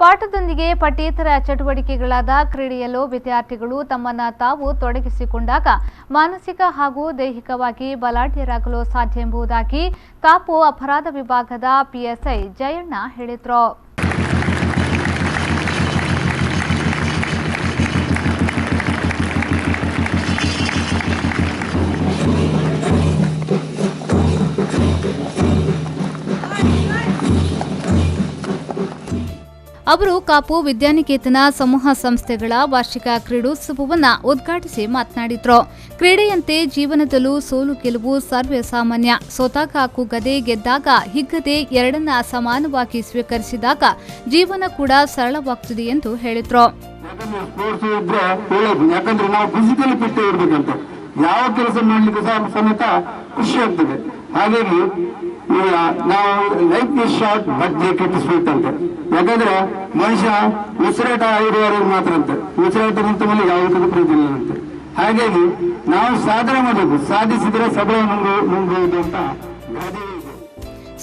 ಪಾಠದೊಂದಿಗೆ ಪಠ್ಯೇತರ ಚಟುವಟಿಕೆಗಳಾದ ಕ್ರೀಡೆಯಲ್ಲೂ ವಿದ್ಯಾರ್ಥಿಗಳು ತಮ್ಮನ್ನು ತಾವು ತೊಡಗಿಸಿಕೊಂಡಾಗ ಮಾನಸಿಕ ಹಾಗೂ ದೈಹಿಕವಾಗಿ ಬಲಾಢ್ಯರಾಗಲು ಸಾಧ್ಯ ಎಂಬುದಾಗಿ ಕಾಪು ಅಪರಾಧ ವಿಭಾಗದ ಪಿಎಸ್ಐ ಜಯಣ್ಣ ಹೇಳಿದರು. ಅವರು ಕಾಪು ವಿದ್ಯಾನಿಕೇತನ ಸಮೂಹ ಸಂಸ್ಥೆಗಳ ವಾರ್ಷಿಕ ಕ್ರೀಡೋತ್ಸವವನ್ನು ಉದ್ಘಾಟಿಸಿ ಮಾತನಾಡಿದರು. ಕ್ರೀಡೆಯಂತೆ ಜೀವನದಲ್ಲೂ ಸೋಲು ಗೆಲುವು ಸರ್ವೇ ಸಾಮಾನ್ಯ. ಸೋತಾಗ ಕುಗ್ಗದೆ, ಗೆದ್ದಾಗ ಹಿಗ್ಗದೆ ಎರಡನ್ನ ಸಮಾನವಾಗಿ ಸ್ವೀಕರಿಸಿದಾಗ ಜೀವನ ಕೂಡ ಸರಳವಾಗ್ತದೆ ಎಂದು ಹೇಳಿದರು. ಯಾವ ಕೆಲಸ ಮಾಡ್ಲಿಕ್ಕೆ ಸಮೇತ ಖುಷಿ ಆಗ್ತದೆ. ಹಾಗಾಗಿ ನಾವು life is short but make it sweet ಅಂತ. ಯಾಕಂದ್ರೆ ಮನುಷ್ಯ ಉಸಿರಾಟ ಇರುವವರೆಗೆ ಮಾತ್ರ ಅಂತೆ, ಉಸಿರಾಟ ನಿಂತ ಮೇಲೆ ಯಾವುದಕ್ಕೂ ಪ್ರೀತಿಲ್ಲ ಅಂತೆ. ಹಾಗಾಗಿ ನಾವು ಸಾಧನೆ ಮಾಡಬೇಕು, ಸಾಧಿಸಿದ್ರೆ ಸಬಲ ಮುಂದುವುದು ಅಂತ.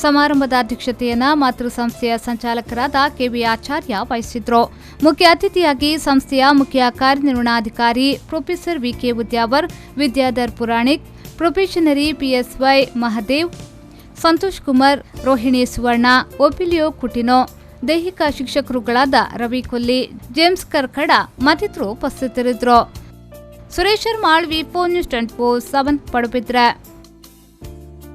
ಸಮಾರಂಭದ ಅಧ್ಯಕ್ಷತೆಯನ್ನ ಮಾತೃ ಸಂಸ್ಥೆಯ ಸಂಚಾಲಕರಾದ ಕೆವಿ ಆಚಾರ್ಯ ವಹಿಸಿದ್ರು. ಮುಖ್ಯ ಅತಿಥಿಯಾಗಿ ಸಂಸ್ಥೆಯ ಮುಖ್ಯ ಕಾರ್ಯನಿರ್ವಹಣಾಧಿಕಾರಿ professor V K Udyavar, Vidyadhar Puranik, probationary PSI Mahadev, Santosh Kumar, Rohini Suvarna, Opilio Coutinho, ದೈಹಿಕ ಶಿಕ್ಷಕರುಗಳಾದ ರವಿ ಕೊಲ್ಲಿ, ಜೇಮ್ಸ್ ಕರ್ಕಡ ಮತ್ತಿತರರು ಉಪಸ್ಥಿತರಿದ್ದರು. Suresh Malvi, phone news 24/7 Padubidri.